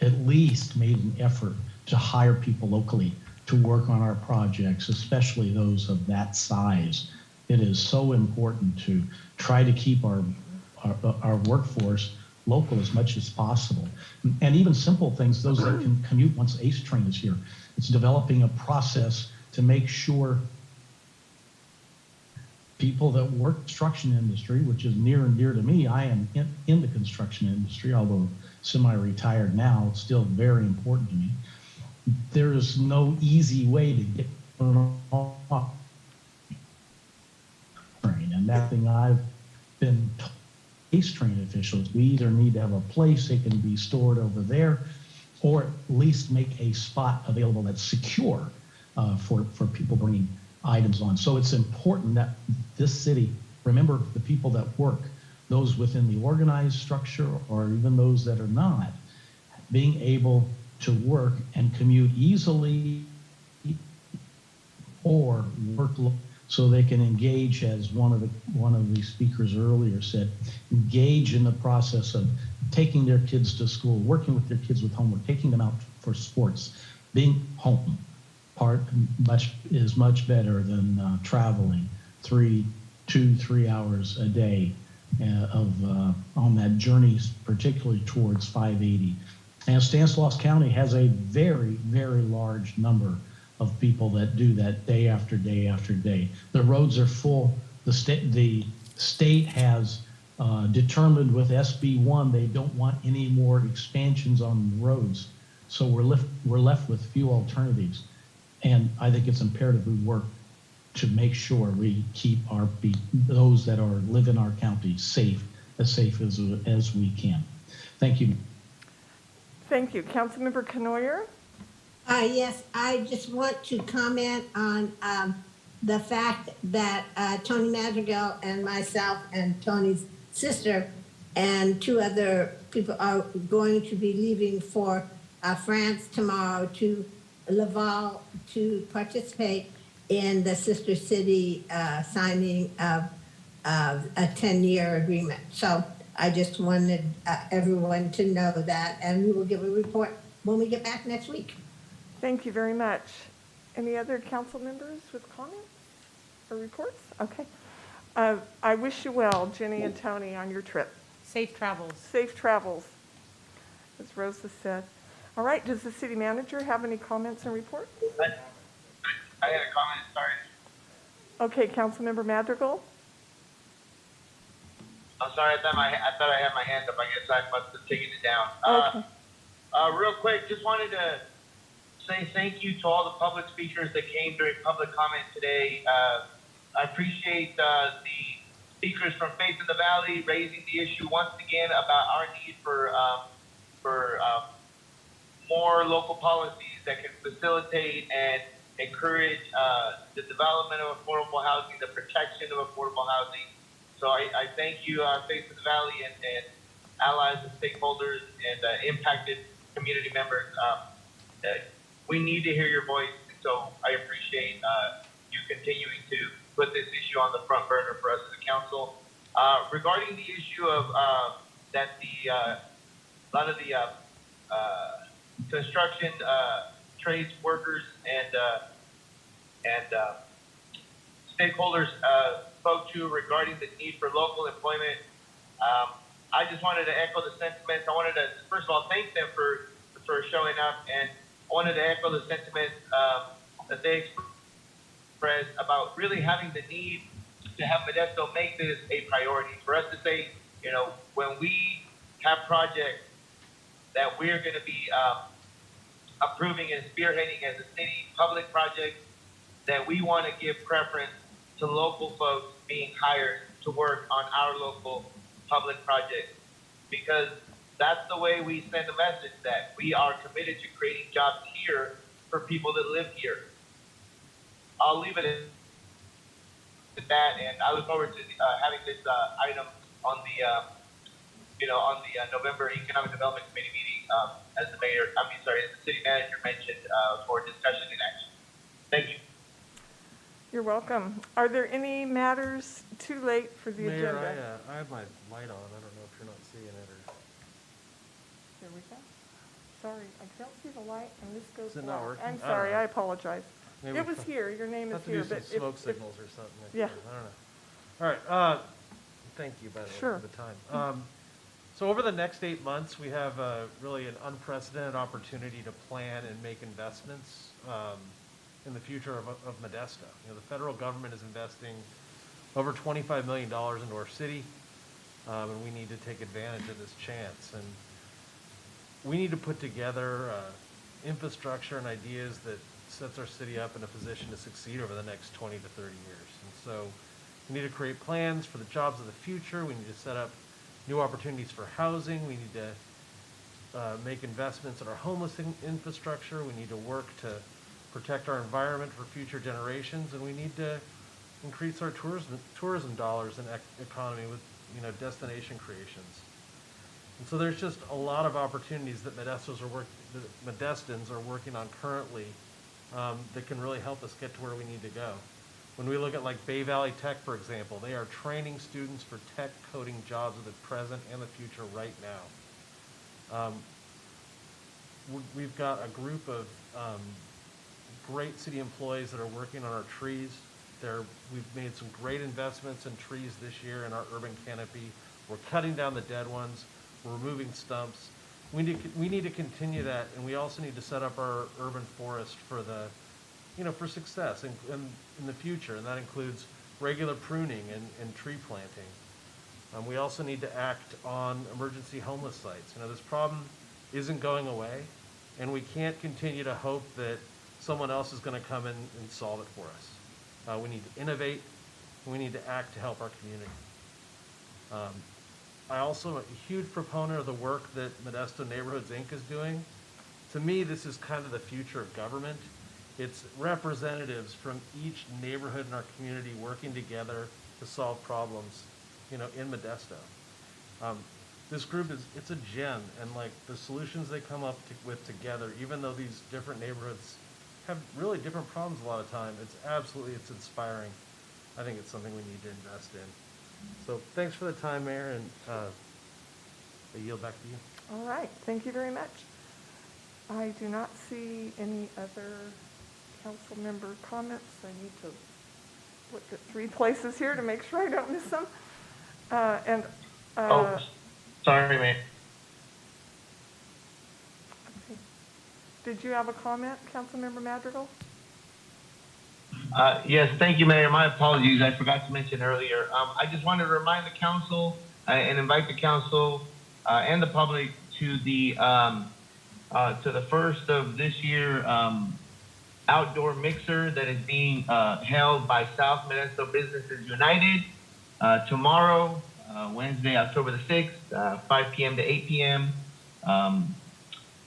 at least made an effort to hire people locally to work on our projects, especially those of that size. It is so important to try to keep our workforce local as much as possible. And even simple things, those that can commute once ACE train is here. It's developing a process to make sure people that work construction industry, which is near and dear to me. I am in the construction industry, although semi-retired now, it's still very important to me. There is no easy way to get off train, and that thing I've been told, ACE train officials, we either need to have a place they can be stored over there, or at least make a spot available that's secure for people bringing items on. So it's important that this city, remember the people that work, those within the organized structure or even those that are not, being able to work and commute easily or work so they can engage, as one of the speakers earlier said, engage in the process of taking their kids to school, working with their kids with homework, taking them out for sports, being home. Is much better than traveling 2-3 hours a day on that journey, particularly towards 580. And Stanislaus County has a very, very large number of people that do that day after day after day. The roads are full. The state has determined with SB1 they don't want any more expansions on roads. So we're left with few alternatives. And I think it's imperative we work to make sure we keep those that live in our county safe as we can. Thank you. Thank you. Councilmember Knoyer? Yes, I just want to comment on the fact that Tony Madrigal and myself and Tony's sister and 2 other people are going to be leaving for France tomorrow to Laval to participate in the sister city signing of a 10-year agreement. So I just wanted everyone to know that, and we will give a report when we get back next week. Thank you very much. Any other council members with comments or reports? Okay. I wish you well, Jenny and Tony, on your trip. Safe travels. Safe travels, as Rosa said. All right, does the city manager have any comments and reports? I had a comment, sorry. Okay, Councilmember Madrigal? I'm sorry, I thought I had my hand up. I guess I must have taken it down. Okay. Real quick, just wanted to say thank you to all the public speakers that came during public comment today. I appreciate the speakers from Faith in the Valley raising the issue once again about our need for more local policies that can facilitate and encourage the development of affordable housing, the protection of affordable housing. So I thank you, Faith in the Valley, and allies and stakeholders and impacted community members. We need to hear your voice, so I appreciate you continuing to put this issue on the front burner for us as a council. Regarding the issue of that a lot of the construction trades workers and stakeholders spoke to regarding the need for local employment. I just wanted to echo the sentiments. I wanted to, first of all, thank them for showing up, and I wanted to echo the sentiments that they expressed about really having the need to have Modesto make this a priority. For us to say, when we have projects that we're going to be approving and spearheading as a city public project, that we want to give preference to local folks being hired to work on our local public projects. Because That's the way we send a message that we are committed to creating jobs here for people that live here. I'll leave it at that, and I look forward to having this item on the, November Economic Development Committee meeting, as the city manager mentioned, for discussion and action. Thank you. You're welcome. Are there any matters too late for the Mayor, agenda? I have my light on. I don't know if you're not seeing it or. Here we go. Sorry, I don't see the light, and this goes Is it black. not working? I'm I don't sorry, know. I apologize. Maybe It we was here, your name is have to here, do but some smoke signals or something. I Yeah. suppose. I don't know. All right, thank you, by the way, Sure. for the time. So over the next 8 months, we have really an unprecedented opportunity to plan and make investments in the future of Modesto. You know, the federal government is investing over $25 million into our city, and we need to take advantage of this chance. And we need to put together infrastructure and ideas that sets our city up in a position to succeed over the next 20 to 30 years. And so we need to create plans for the jobs of the future. We need to set up new opportunities for housing. We need to make investments in our homeless infrastructure. We need to work to protect our environment for future generations, and we need to increase our tourism dollars and economy with, destination creations. And so there's just a lot of opportunities that Modestans are working on currently that can really help us get to where we need to go. When we look at like Bay Valley Tech, for example, they are training students for tech coding jobs of the present and the future right now. We've got a group of great city employees that are working on our trees. We've made some great investments in trees this year in our urban canopy. We're cutting down the dead ones. We're removing stumps. We need to continue that, and we also need to set up our urban forest for for success in the future, and that includes regular pruning and tree planting. We also need to act on emergency homeless sites. This problem isn't going away, and we can't continue to hope that someone else is going to come in and solve it for us. We need to innovate, and we need to act to help our community. I also am a huge proponent of the work that Modesto Neighborhoods, Inc. is doing. To me, this is kind of the future of government. It's representatives from each neighborhood in our community working together to solve problems, in Modesto. This group it's a gem, and like the solutions they come up with together, even though these different neighborhoods have really different problems a lot of time, it's inspiring. I think it's something we need to invest in. So thanks for the time, Mayor, and I yield back to you. All right, thank you very much. I do not see any other council member comments. I need to look at 3 places here to make sure I don't miss them. Sorry, Mayor. Okay. Did you have a comment, Councilmember Madrigal? Yes, thank you, Mayor. My apologies. I forgot to mention earlier. I just wanted to remind the council and invite the council and the public to the first of this year outdoor mixer that is being held by South Modesto Businesses United tomorrow, Wednesday, October the 6th, 5 p.m. to 8 p.m.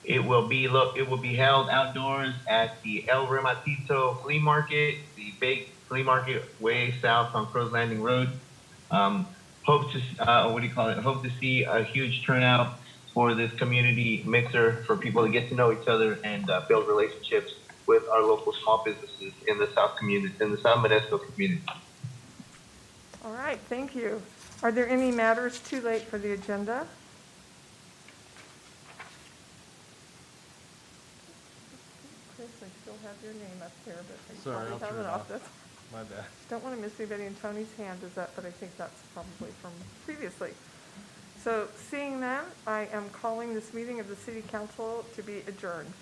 It will be held outdoors at the El Rematito Flea Market, the big flea market way south on Crow's Landing Road. Hope to see a huge turnout for this community mixer for people to get to know each other and build relationships with our local small businesses in the South Modesto community. All right, thank you. Are there any matters too late for the agenda? Chris, I still have your name up there, but I Sorry, probably I'll have turn it it off. off. That's- My bad. Don't want to miss anybody, and Tony's hand is up, but I think that's probably from previously. So seeing that, I am calling this meeting of the City Council to be adjourned.